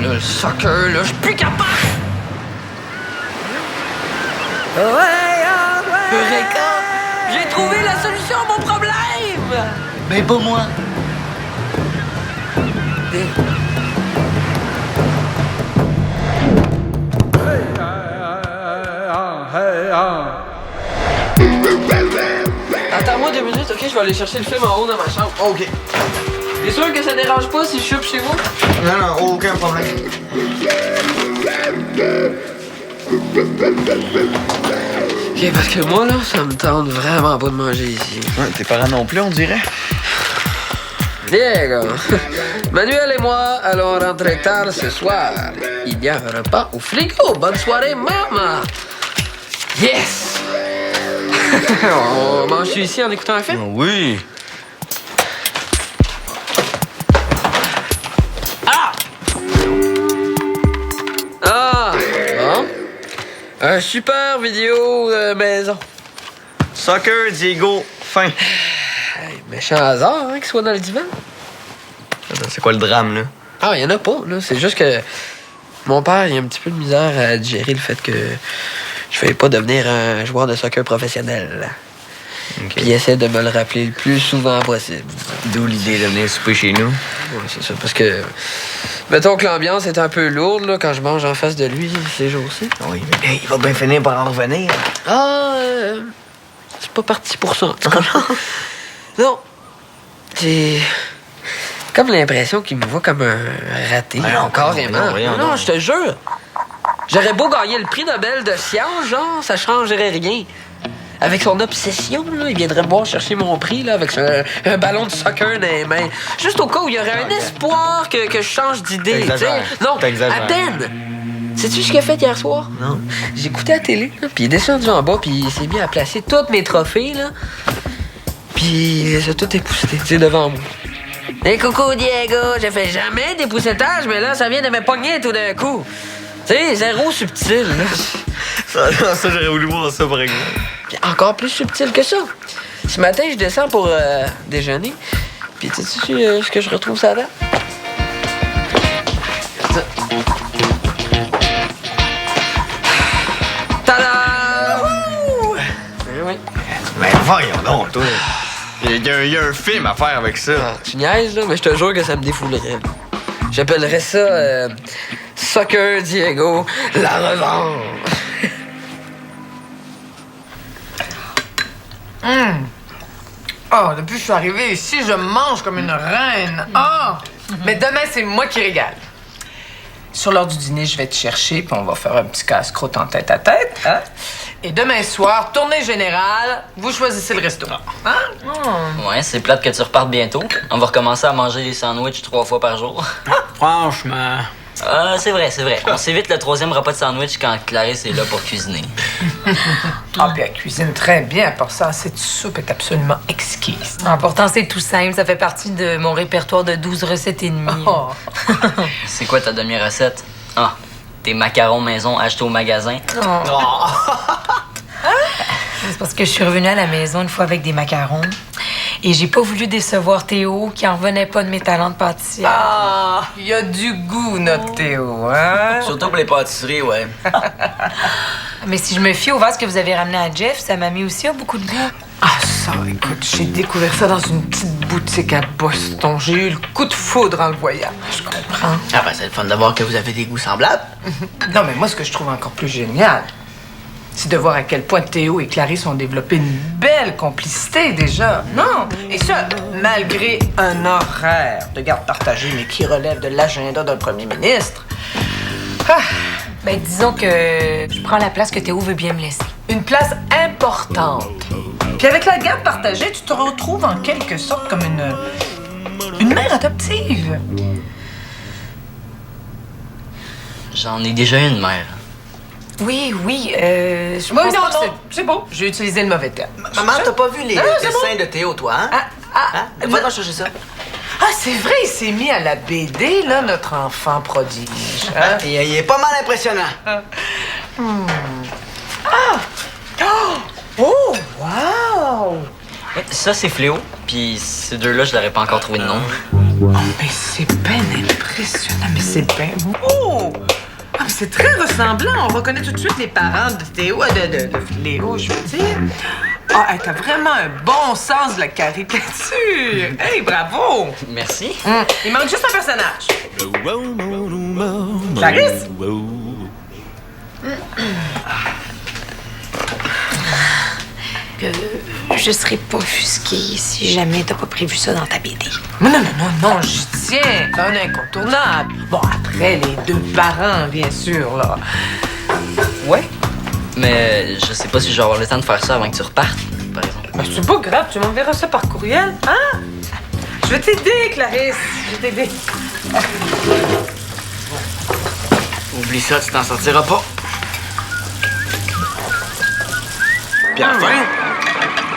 là, le soccer, là, je suis plus capable! Eureka! J'ai trouvé la solution à mon problème! Ben, pas moi. Attends-moi 2 minutes, ok? Je vais aller chercher le film en haut dans ma chambre. OK. T'es sûr que ça dérange pas si je chope chez vous? Non, aucun problème. Ok, parce que moi, là, ça me tente vraiment pas de manger ici. Ouais, tes parents non plus, on dirait. Diego, Manuel et moi allons rentrer tard ce soir. Il y a un repas au frigo. Bonne soirée, maman! Yes! On mange ici en écoutant un film? Oui. Ah! Bon. Un super vidéo de maison. Soccer, Diego, fin. Hey, méchant hasard, hein, qu'il soit dans le divan. C'est quoi le drame, là? Ah, il y en a pas, là. C'est juste que mon père, il a un petit peu de misère à digérer le fait que je vais pas devenir un joueur de soccer professionnel. OK. Puis il essaie de me le rappeler le plus souvent possible. D'où l'idée de venir souper chez nous. Ouais, c'est ça, parce que... Mettons que l'ambiance est un peu lourde, là, quand je mange en face de lui ces jours-ci. Oui, mais il va bien finir par en revenir. Ah, c'est pas parti pour ça, en tout cas. Non. J'ai comme l'impression qu'il me voit comme un raté. Ah non, carrément. non, Je te jure. J'aurais beau gagner le prix Nobel de science, genre, ça changerait rien. Avec son obsession, là, il viendrait me voir chercher mon prix là, avec un ballon de soccer dans les mains. Juste au cas où il y aurait un espoir que je change d'idée. T'exagères. Non, T'exagères. à peine. Sais-tu ce qu'il a fait hier soir? Non. J'écoutais la télé, là, puis il est descendu en bas, puis il s'est mis à placer tous mes trophées, là. Puis il les a tous époussetés, tu sais, devant moi. Hey, coucou, Diego! J'ai fait jamais d'époussetage, mais là, ça vient de me pogner tout d'un coup. Tu sais, zéro subtil, là. Ça, j'aurais voulu voir ça, par exemple. Puis encore plus subtil que ça. Ce matin, je descends pour déjeuner. Puis tu sais ce que je retrouve ça là? Tada! Oui. Mais voyons donc, toi. Il y a un film à faire avec ça. Ah, tu niaises, là, mais je te jure que ça me défoulerait. J'appellerais ça Soccer Diego, la revanche. Oh, depuis que je suis arrivée ici, je mange comme une reine. Ah! Mais demain, c'est moi qui régale. Sur l'heure du dîner, je vais te chercher, puis on va faire un petit casse-croûte en tête-à-tête. Hein? Et demain soir, tournée générale, vous choisissez le resto. Hein? Ouais, c'est plate que tu repartes bientôt. On va recommencer à manger des sandwichs 3 fois par jour. Franchement. C'est vrai. On s'évite le 3e repas de sandwich quand Clarisse est là pour cuisiner. Ah, puis elle cuisine très bien. Pour ça, cette soupe est absolument exquise. Ah, pourtant, c'est tout simple. Ça fait partie de mon répertoire de 12 recettes et demie. Oh. C'est quoi ta demi-recette? Ah, tes macarons maison achetés au magasin. C'est parce que je suis revenue à la maison une fois avec des macarons. Et j'ai pas voulu décevoir Théo, qui en revenait pas de mes talents de pâtissière. Ah, il y a du goût, notre Théo, hein? Surtout pour les pâtisseries, ouais. Mais si je me fie au vase que vous avez ramené à Jeff, sa mamie aussi a beaucoup de goût. Ah, ça, écoute, j'ai découvert ça dans une petite boutique à Boston. J'ai eu le coup de foudre en le voyant. Je comprends. Ah ben, c'est le fun de voir que vous avez des goûts semblables. Non, mais moi, ce que je trouve encore plus génial, c'est de voir à quel point Théo et Clarisse ont développé une belle complicité déjà. Non, et ça, malgré un horaire de garde partagée, mais qui relève de l'agenda d'un premier ministre. Ah, Ben, disons que je prends la place que Théo veut bien me laisser. une place importante. Puis avec la garde partagée, tu te retrouves en quelque sorte comme une mère adoptive. J'en ai déjà une mère. Oui, je Oui, pense non, pas que non, c'est bon. J'ai utilisé le mauvais terme. Maman, t'as pas vu les Non, c'est dessins de Théo, toi, hein? Hein? Va donc chercher ça. Ah, c'est vrai, il s'est mis à la BD, là, notre enfant prodige. Hein? Il est pas mal impressionnant. Oh, wow! Ça, c'est Fléau. Puis ces deux-là, je l'aurais pas encore trouvé de nom. Oh, mais c'est bien impressionnant, mais c'est bien beau! Ah, mais c'est très ressemblant. On reconnaît tout de suite les parents de Théo, de Léo, je veux dire. Ah, hey, t'as vraiment un bon sens de la caricature. Hey, bravo! Merci. Il manque juste un personnage. Clarisse? Je serais pas offusquée si jamais t'as pas prévu ça dans ta BD. Non, j'y tiens. C'est un incontournable. Bon, après, les deux parents, bien sûr, là. Ouais. Mais je sais pas si je vais avoir le temps de faire ça avant que tu repartes, par exemple. Ben, c'est pas grave, tu m'enverras ça par courriel, hein? Je vais t'aider, Clarisse. Je vais t'aider. Oublie ça, tu t'en sortiras pas. Puis à la fin,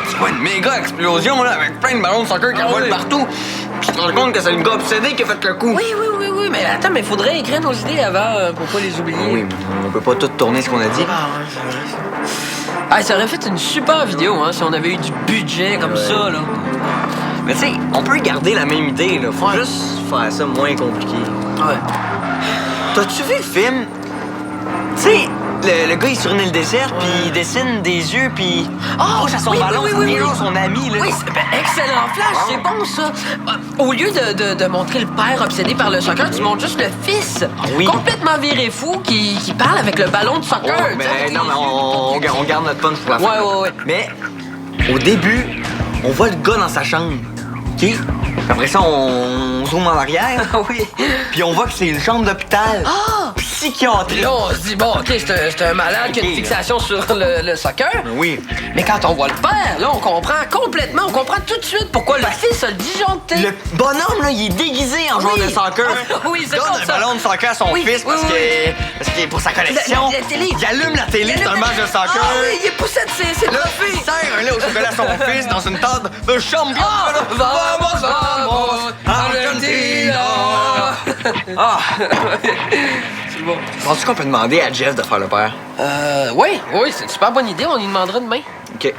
c'est pas une méga explosion, là, avec plein de ballons de soccer qui envolent partout. Puis tu te rends compte que c'est une gars obsédée qui a fait le coup. Oui, mais attends, mais faudrait écrire nos idées avant pour pas les oublier. Oui, mais on peut pas tout tourner ce qu'on a dit. Ah, ça aurait fait une super vidéo, hein, si on avait eu du budget comme ça, là. Mais tu sais, on peut garder la même idée, là. Faut juste faire ça moins compliqué. Ouais. T'as-tu vu le film? Tu sais, le gars, il est sur une île déserte, puis il dessine des yeux, puis il bouge à son ballon, son ami, là. Oui, excellent flash, c'est bon, ça. Au lieu de montrer le père obsédé par le soccer, tu montres juste le fils. Oui. Complètement viré fou, qui parle avec le ballon de soccer. Ouais, mais non, mais on garde notre punch pour la fin. Ouais. Mais au début, on voit le gars dans sa chambre. OK? Après ça, on zoome en arrière. Oui. Puis on voit que c'est une chambre d'hôpital. Psychiatrique. Là, on se dit, bon, OK, c'est un malade qui a une fixation sur le soccer. Oui. Mais quand on voit le père, là, on comprend complètement, on comprend tout de suite pourquoi le fils a le disjoncté. Le bonhomme, là, il est déguisé en joueur de soccer. Oui, c'est Il donne bon, un ça. ballon de soccer à son fils parce que pour sa collection. La télé. Il allume la télé, c'est un match de soccer. Ah oui, il est poussé de ses Là, trophées. il sert un lait au chocolat à son fils dans une table de champion. Vamos, Argentina. C'est bon. Penses-tu qu'on peut demander à Jeff de faire le père? Oui, c'est une super bonne idée, on y demandera demain. OK.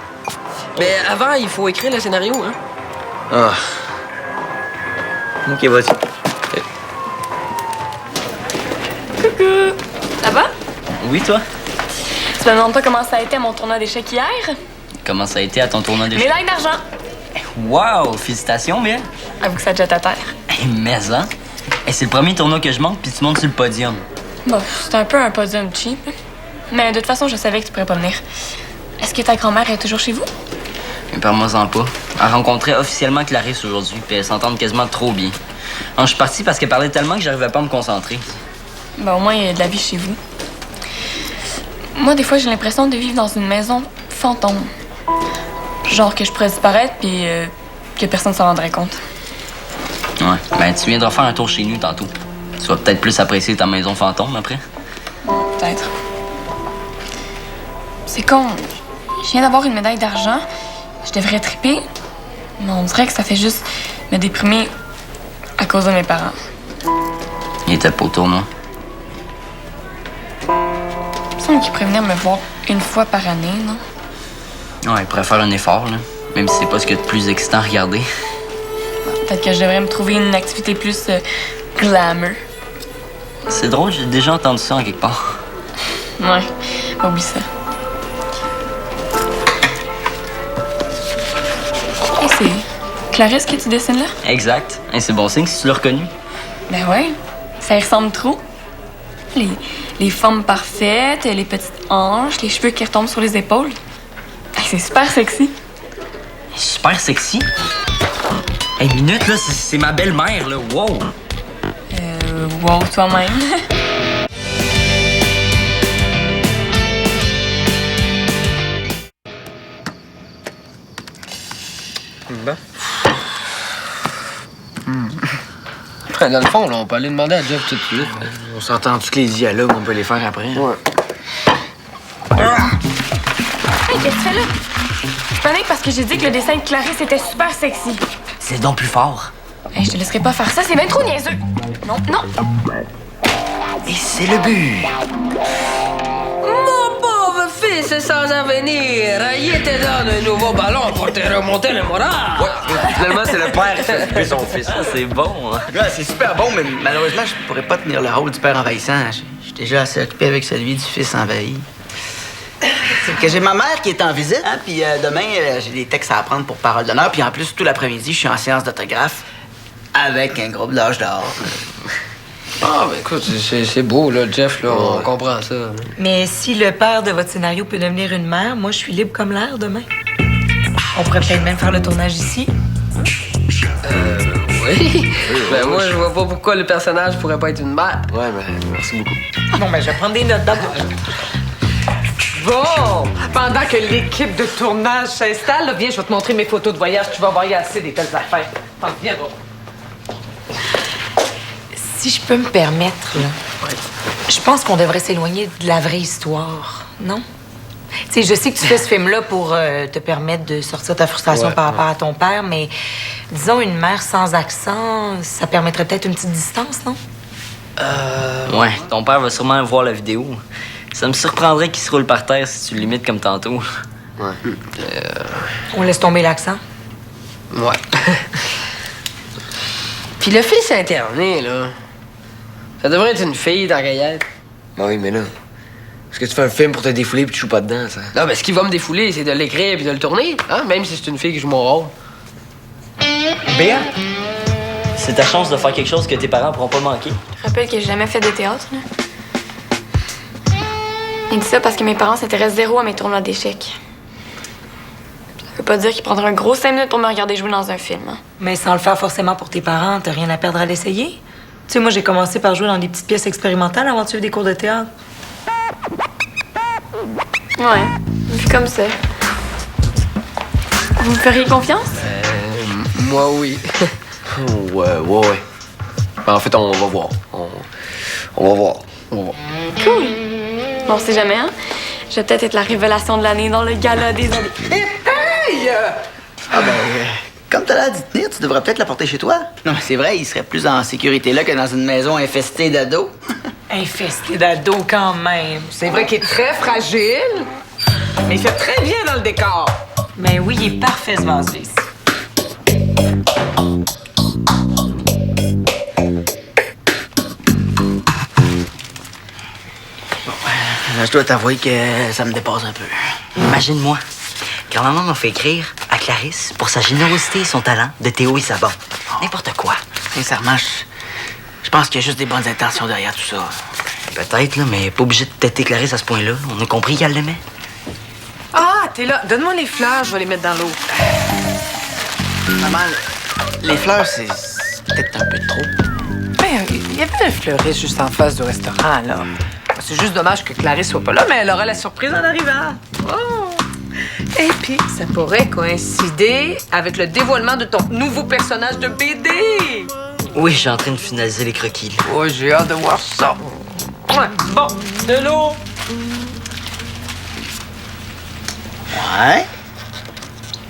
Mais avant, il faut écrire le scénario, hein. Ah. OK, vas-y. Coucou! Ça va? Oui, toi? Tu me demandes pas comment ça a été à mon tournoi d'échecs hier? Comment ça a été à ton tournoi d'échecs? Médaille d'argent! Wow! Félicitations, bien. Avoue que ça te jette à terre. Hey, mais hein? Hey, c'est le premier tournoi que je monte, puis tu montes sur le podium. Bon, c'est un peu un podium cheap. Mais de toute façon, je savais que tu pourrais pas venir. Est-ce que ta grand-mère est toujours chez vous? Mais parle-moi-en pas. Elle rencontrait officiellement Clarisse aujourd'hui, puis elle s'entend quasiment trop bien. Alors, je suis parti parce qu'elle parlait tellement que j'arrivais pas à me concentrer. Ben, au moins, il y a de la vie chez vous. Moi, des fois, j'ai l'impression de vivre dans une maison fantôme. Genre que je pourrais disparaître, puis que personne s'en rendrait compte. Ouais, ben tu viendras faire un tour chez nous tantôt. Tu vas peut-être plus apprécier ta maison fantôme après. Peut-être. C'est con. Je viens d'avoir une médaille d'argent. Je devrais triper. Mais on dirait que ça fait juste me déprimer à cause de mes parents. Il était pas au tournoi. Il me semble qu'ils pourraient venir me voir une fois par année, non? Ouais, il pourrait faire un effort, là. Même si c'est pas ce qu'il y a de plus excitant à regarder. Peut-être que je devrais me trouver une activité plus glamour. C'est drôle, j'ai déjà entendu ça en quelque part. Ouais, oublie ça. Hey, c'est Clarisse que tu dessines là? Exact. Et c'est bon signe si tu l'as reconnu. Ben ouais, ça y ressemble trop. Les formes parfaites, les petites hanches, les cheveux qui retombent sur les épaules. Hey, c'est super sexy. Super sexy. Hey, minute, là, c'est ma belle-mère, là. Wow! Wow, toi-même. Bon. Dans le fond, là, on peut aller demander à Jeff tout de suite. On s'entend-tu que les dialogues, on peut les faire après? Ouais. Hey, qu'est-ce que tu fais là? Je panique parce que j'ai dit que le dessin de Clarisse était super sexy. C'est donc plus fort. Hey, je te laisserai pas faire ça, c'est bien trop niaiseux. Non. Et c'est le but! Mon pauvre fils, sans en venir. Il était dans un nouveau ballon pour te remonter le moral. Ouais, finalement, c'est le père qui fait occuper son fils. Ça, c'est bon, hein? Ouais, c'est super bon, mais malheureusement, je pourrais pas tenir le rôle du père envahissant. Je suis déjà assez occupé avec celui du fils envahi. C'est que j'ai ma mère qui est en visite, hein, puis demain, j'ai des textes à apprendre pour parole d'honneur, puis en plus, tout l'après-midi, je suis en séance d'autographe avec un groupe d'âge d'or. Ah, ben écoute, c'est beau, là, Jeff, là, on comprend ça. Mais si le père de votre scénario peut devenir une mère, moi, je suis libre comme l'air demain. On pourrait peut-être même faire le tournage ici. Oui. Ben moi, je vois pas pourquoi le personnage pourrait pas être une mère. Ouais, ben, merci beaucoup. Bon, ben, je vais prendre des notes d'abord. Bon, pendant que l'équipe de tournage s'installe, là, viens, je vais te montrer mes photos de voyage. Tu vas voir, il y a assez des telles affaires. Attends, viens, bon. Si je peux me permettre, là, je pense qu'on devrait s'éloigner de la vraie histoire, non? Tu sais, je sais que tu fais ce film-là pour te permettre de sortir ta frustration par rapport à ton père, mais disons une mère sans accent, ça permettrait peut-être une petite distance, non? Ouais, ton père va sûrement voir la vidéo. Ça me surprendrait qu'il se roule par terre si tu le limites comme tantôt. Ouais. On laisse tomber l'accent? Ouais. Puis le fils interné, là, ça devrait être une fille dans la gaillette. Ben oui, mais là, est-ce que tu fais un film pour te défouler puis tu joues pas dedans, ça? Non, mais ce qui va me défouler, c'est de l'écrire puis de le tourner, hein, même si c'est une fille qui joue mon rôle. Béa, c'est ta chance de faire quelque chose que tes parents pourront pas manquer. Je rappelle que j'ai jamais fait de théâtre, là. Il dit ça parce que mes parents s'intéressent zéro à mes tournois d'échecs. Ça veut pas dire qu'ils prendraient un gros 5 minutes pour me regarder jouer dans un film, hein. Mais sans le faire forcément pour tes parents, t'as rien à perdre à l'essayer. Tu sais, moi, j'ai commencé par jouer dans des petites pièces expérimentales avant de suivre des cours de théâtre. Ouais, vu comme ça. Vous me feriez confiance? Moi, oui. Ouais. Ben, en fait, on va voir. On va voir. Cool. Bon, on sait jamais, hein? Je vais peut-être être la révélation de l'année dans le gala des années. Ah ben, comme t'as l'air d'y tenir, tu devrais peut-être la porter chez toi. Non, mais c'est vrai, il serait plus en sécurité là que dans une maison infestée d'ados. Infesté d'ados quand même. C'est vrai qu'il est très fragile, mais il fait très bien dans le décor. Mais oui, il est parfait, ce vase ici. Je dois t'avouer que ça me dépasse un peu. Imagine-moi, quand maman m'a fait écrire à Clarisse pour sa générosité et son talent de Théo et Sabon. N'importe quoi. Sincèrement, je pense qu'il y a juste des bonnes intentions derrière tout ça. Peut-être, là, mais pas obligé de têter Clarisse à ce point-là. On a compris qu'elle l'aimait. Ah, t'es là. Donne-moi les fleurs, je vais les mettre dans l'eau. Maman, les fleurs, c'est peut-être un peu trop. Ben, il y avait un fleuriste juste en face du restaurant, là. C'est juste dommage que Clarisse soit pas là, mais elle aura la surprise en arrivant. Oh! Et puis, ça pourrait coïncider avec le dévoilement de ton nouveau personnage de BD. Oui, je suis en train de finaliser les croquis. Là. Oh, j'ai hâte de voir ça. Ouais, bon, de l'eau. Ouais.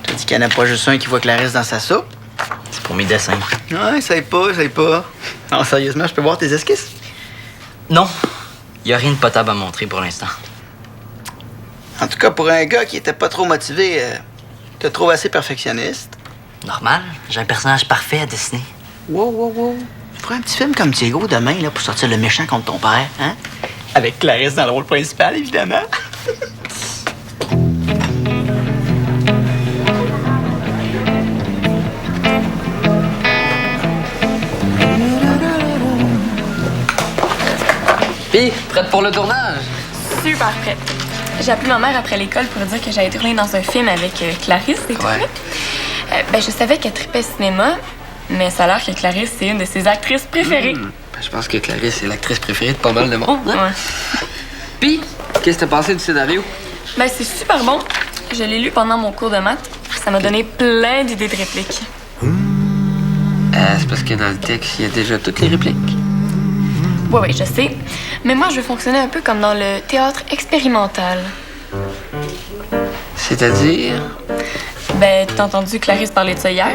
T'as dit qu'il n'y en a pas juste un qui voit Clarisse dans sa soupe? C'est pour mes dessins. Ouais, essaye pas. Non, sérieusement, je peux voir tes esquisses? Non, il n'y a rien de potable à montrer pour l'instant. En tout cas, pour un gars qui était pas trop motivé, te trouve assez perfectionniste. Normal, j'ai un personnage parfait à dessiner. Wow. Tu ferais un petit film comme Diego demain, là, pour sortir le méchant contre ton père, hein? Avec Clarisse dans le rôle principal, évidemment. Puis, prête pour le tournage? Super prête. J'ai appelé ma mère après l'école pour dire que j'allais tourner dans un film avec Clarisse et tout. Ouais. Ben, je savais qu'elle tripait cinéma, mais ça a l'air que Clarisse, c'est une de ses actrices préférées. Ben, je pense que Clarisse est l'actrice préférée de pas mal de monde, hein? Ouais. Puis, qu'est-ce que t'as pensé du scénario? Ben, c'est super bon. Je l'ai lu pendant mon cours de maths. Ça m'a donné plein d'idées de répliques. C'est parce que dans le texte, il y a déjà toutes les répliques. Oui, je sais. Mais moi, je veux fonctionner un peu comme dans le théâtre expérimental. C'est-à-dire? Ben, t'as entendu Clarisse parler de ça hier?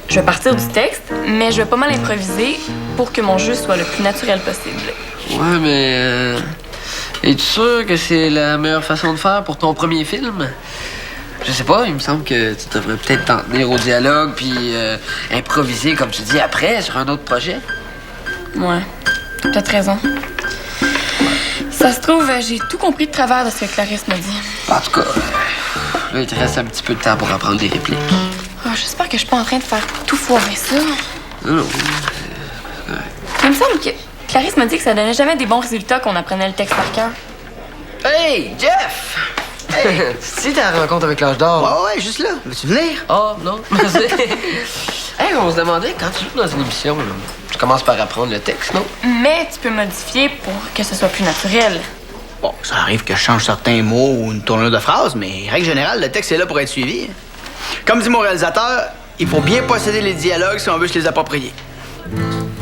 Je vais partir du texte, mais je vais pas mal improviser pour que mon jeu soit le plus naturel possible. Ouais, mais Es-tu sûr que c'est la meilleure façon de faire pour ton premier film? Je sais pas, il me semble que tu devrais peut-être t'en tenir au dialogue puis improviser, comme tu dis, après, sur un autre projet. Ouais, t'as peut-être raison. Ça se trouve, j'ai tout compris de travers de ce que Clarisse m'a dit. En tout cas, là, il te reste un petit peu de temps pour apprendre des répliques. Oh, j'espère que je suis pas en train de faire tout foirer ça. Non. Il me semble que Clarisse m'a dit que ça donnait jamais des bons résultats qu'on apprenait le texte par cœur. Hey, Jeff! Hey, c'est ta rencontre avec l'âge d'or? Ouais, juste là. Veux-tu venir? Oh, non, merci. Hey, on se demandait, quand tu joues dans une émission, là, tu commences par apprendre le texte, non? Mais tu peux modifier pour que ce soit plus naturel. Bon, ça arrive que je change certains mots ou une tournure de phrase, mais règle générale, le texte est là pour être suivi. Comme dit mon réalisateur, il faut bien posséder les dialogues si on veut se les approprier.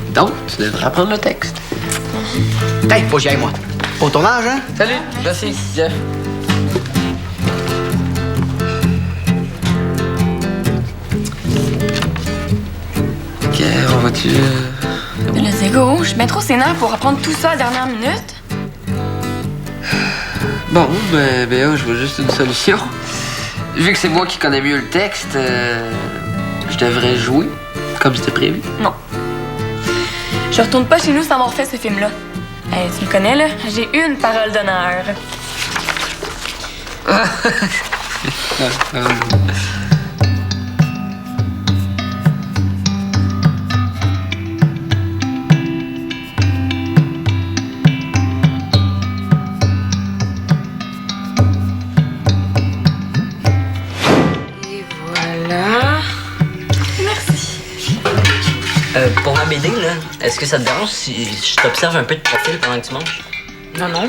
Donc, tu devrais apprendre le texte. Hey, faut que j'y aille, moi. Au tournage, hein? Salut, merci, Jeff. Ok, on va-tu... Let's go, je suis bien trop sénère pour apprendre tout ça à la dernière minute. Bon, ben, Béa, je vois juste une solution. Vu que c'est moi qui connais mieux le texte, je devrais jouer, comme c'était prévu. Non. Je retourne pas chez nous sans avoir fait ce film-là. Tu me connais, là? J'ai une parole d'honneur. Et voilà. Merci. Pour ma BD, là, est-ce que ça te dérange si je t'observe un peu de profil pendant que tu manges? Non, non.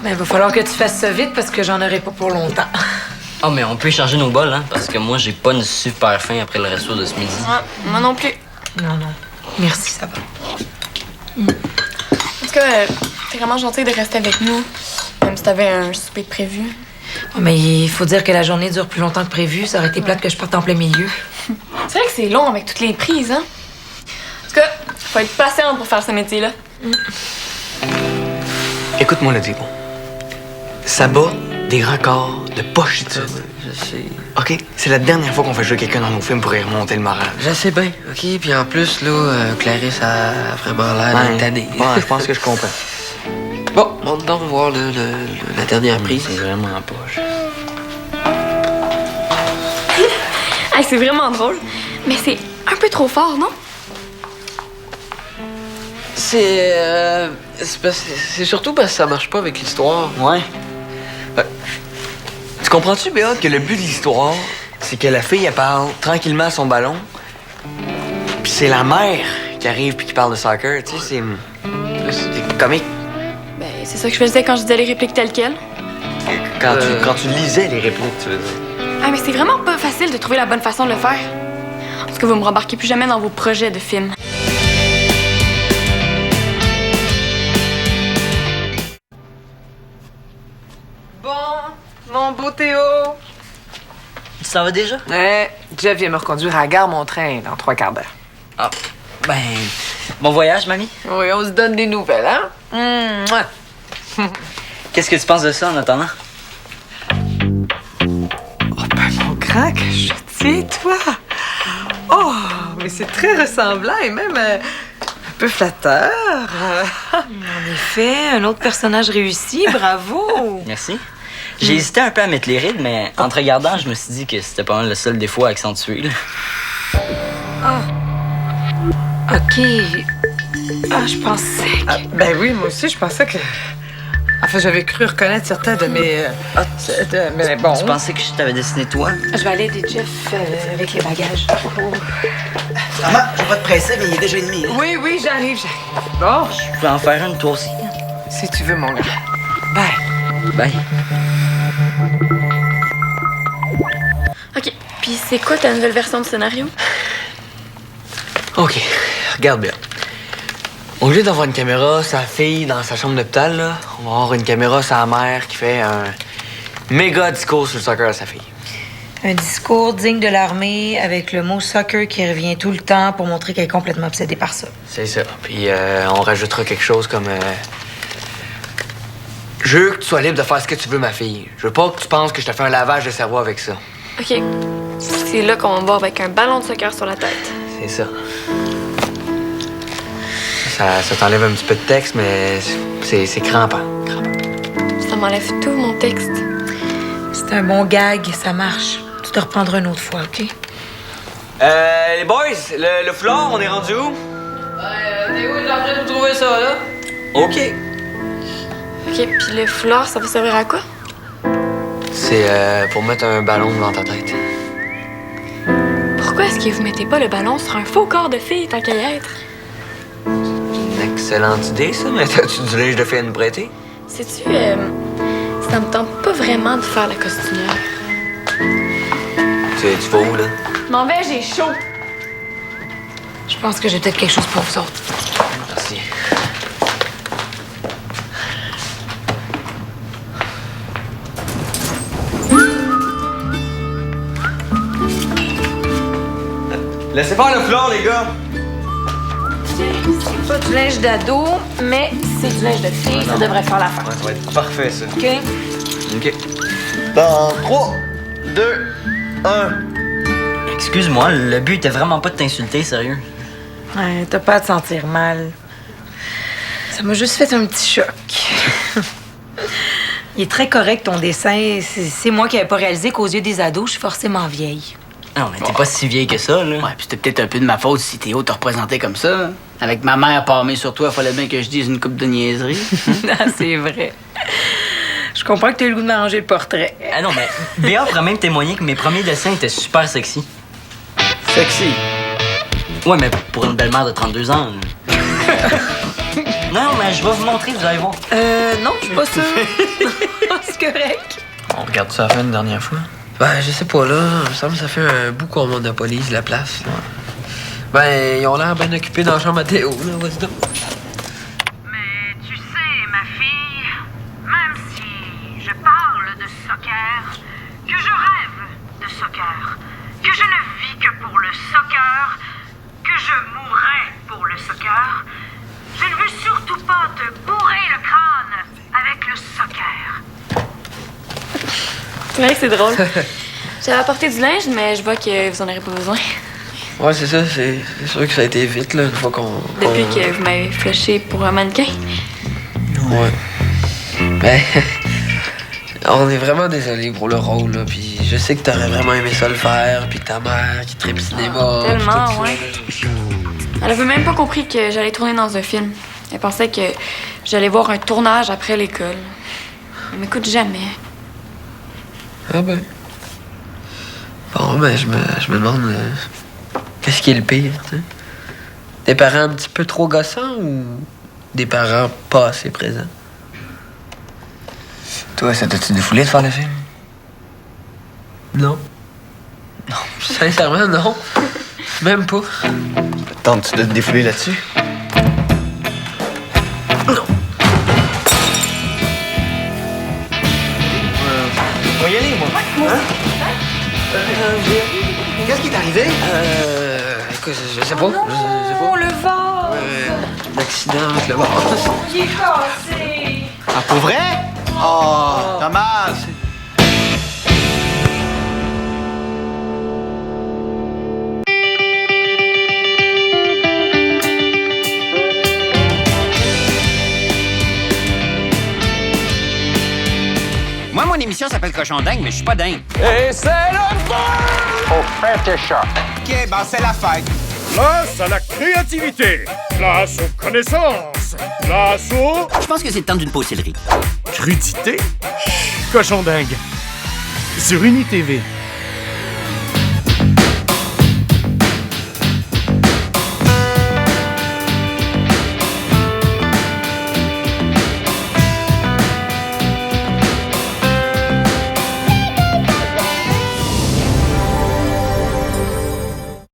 Mais il va falloir que tu fasses ça vite parce que j'en aurai pas pour longtemps. Ah, mais on peut échanger nos bols, hein, parce que moi, j'ai pas une super faim après le resto de ce midi. Ouais, moi non plus. Non, non. Merci, ça va. En tout cas, t'es vraiment gentil de rester avec nous, même si t'avais un souper de prévu. Oh, mais il faut dire que la journée dure plus longtemps que prévu. Ça aurait été plate que je parte en plein milieu. C'est vrai que c'est long avec toutes les prises, hein? En tout cas, faut être patiente pour faire ce métier-là. Écoute-moi le dire. Ça bat des records de pochitude. Je sais. OK? C'est la dernière fois qu'on fait jouer quelqu'un dans nos films pour y remonter le moral. Je sais bien, OK? Puis en plus, là, Clarisse a vraiment l'air d'être tannée. Ouais, je pense que je comprends. Bon, monte donc voir la dernière prise. C'est vraiment poche. Hey, c'est vraiment drôle, mais c'est un peu trop fort, non? C'est surtout parce que ça marche pas avec l'histoire. Ouais. Tu comprends-tu, Béa, que le but de l'histoire, c'est que la fille, elle parle tranquillement à son ballon, puis c'est la mère qui arrive puis qui parle de soccer, tu sais, c'est comique. Ben, c'est ça que je faisais quand je disais les répliques telles quelles. Quand tu lisais les répliques, tu veux dire. Ah, mais c'est vraiment pas facile de trouver la bonne façon de le faire. En tout cas, vous me rembarquez plus jamais dans vos projets de films. Bon, mon beau Théo. Ça va déjà? Ouais, Jeff vient me reconduire à la gare mon train dans 3/4 d'heure. Ah, ben, bon voyage, mamie. Oui, on se donne des nouvelles, hein? Mouah. Qu'est-ce que tu penses de ça en attendant? Oh, ben, mon grand, que je tiens, toi! Oh, mais c'est très ressemblant et même un peu flatteur. En effet, un autre personnage réussi. Bravo! Merci. J'ai hésité un peu à mettre les rides, mais en te regardant, je me suis dit que c'était pas mal le seul défaut à accentuer. Là. OK. Ah, je pensais que... Ah, ben oui, moi aussi, je pensais que... Enfin, j'avais cru reconnaître certains de mes... mais bon... Tu pensais que je t'avais dessiné toi? Je vais aller aider Jeff avec les bagages. Maman, je vais pas te presser, mais il est déjà 1h30. Oui, oui, j'arrive. Bon, Je peux en faire une toi aussi. si tu veux, mon gars. Bye. Bye. OK. Puis c'est quoi ta nouvelle version de scénario? OK, regarde bien. Au lieu d'avoir une caméra, sa fille dans sa chambre d'hôpital, là, on va avoir une caméra, sa mère qui fait un méga discours sur le soccer à sa fille. Un discours digne de l'armée avec le mot soccer qui revient tout le temps pour montrer qu'elle est complètement obsédée par ça. C'est ça. Puis on rajoutera quelque chose comme... Je veux que tu sois libre de faire ce que tu veux, ma fille. Je veux pas que tu penses que je te fais un lavage de cerveau avec ça. OK. C'est là qu'on va me voir avec un ballon de soccer sur la tête. C'est ça. Ça t'enlève un petit peu de texte, mais c'est crampant. Ça m'enlève tout mon texte. C'est un bon gag, ça marche. Tu te reprendras une autre fois, OK? Les boys, le foulard, on est rendu où? T'es où? T'es en train de trouver ça, là? OK. OK, puis le foulard, ça va servir à quoi? C'est pour mettre un ballon devant ta tête. Pourquoi est-ce que vous mettez pas le ballon sur un faux corps de fille tant qu'à y être? Une excellente idée, ça, mais t'as-tu du linge de fille à nous prêter? Sais-tu, ça me tente pas vraiment de faire la costumière. Tu vas où, là? M'en vais, j'ai chaud. Je pense que j'ai peut-être quelque chose pour vous autres. Merci. Laissez faire le foulard, les gars! C'est pas du linge d'ado, mais c'est du linge de fille. Ça devrait faire l'affaire. Ouais, ça va être parfait, ça. OK? OK. Dans 3, 2, 1. Excuse-moi, le but était vraiment pas de t'insulter, sérieux. Ouais, t'as pas à te sentir mal. Ça m'a juste fait un petit choc. Il est très correct, ton dessin. C'est moi qui avais pas réalisé qu'aux yeux des ados, je suis forcément vieille. Non, mais t'es pas si vieille que ça, là. Ouais, puis c'était peut-être un peu de ma faute si Théo t'a représenté comme ça. Avec ma mère palmée sur toi, fallait bien que je dise une coupe de niaiserie. Non, c'est vrai. Je comprends que t'as eu le goût de m'arranger le portrait. Ah non, mais Béa pourrait même témoigner que mes premiers dessins étaient super sexy. Sexy. Ouais, mais pour une belle-mère de 32 ans. là. Non, mais je vais vous montrer, vous allez voir. Non, je suis pas sûre. C'est correct. On regarde ça à la fin une dernière fois. Ben, je sais pas, là. Il me semble que ça fait un bout qu'on monopolise la place, là. Ben, ils ont l'air bien occupés dans la chambre à Théo, là. Vas-y donc. Mais tu sais, ma fille, même si je parle de soccer, que je rêve de soccer, que je ne vis que pour le soccer, que je mourrai pour le soccer, je ne veux surtout pas te bourrer le crâne avec le soccer. C'est vrai que c'est drôle. J'avais apporté du linge, mais je vois que vous en aurez pas besoin. Ouais, c'est ça. C'est sûr que ça a été vite, là, une fois qu'on... Depuis que vous m'avez flashé pour un mannequin. Ouais. Ben... on est vraiment désolé pour le rôle, là. Puis je sais que t'aurais vraiment aimé ça le faire. Puis que ta mère qui tripe cinéma. puis Tellement, tout ça, ouais. là. Elle avait même pas compris que j'allais tourner dans un film. Elle pensait que j'allais voir un tournage après l'école. Elle m'écoute jamais. Ah ben. Bon, ben, je me demande... qu'est-ce qui est le pire, tu sais? Des parents un petit peu trop gossants ou des parents pas assez présents? Toi, ça t'a-tu défoulé de faire le film? Non. Non, sincèrement, non. Même pas. Tentes-tu de te défouler là-dessus? On va y aller, moi. Hein? Qu'est-ce qui est arrivé? Écoute, je sais pas. Je sais pas. le vase! Un accident avec le vase. Il est cassé! Ah, pour vrai? Oh, dommage. Moi, mon émission s'appelle Cochon dingue, mais je suis pas dingue. Et c'est le fun! Au Féticha. OK, ben c'est la fête. Place à la créativité. Place aux connaissances. Place au... Je pense que c'est le temps d'une pause céleri. Crudité. Cochon dingue. Sur UniTV.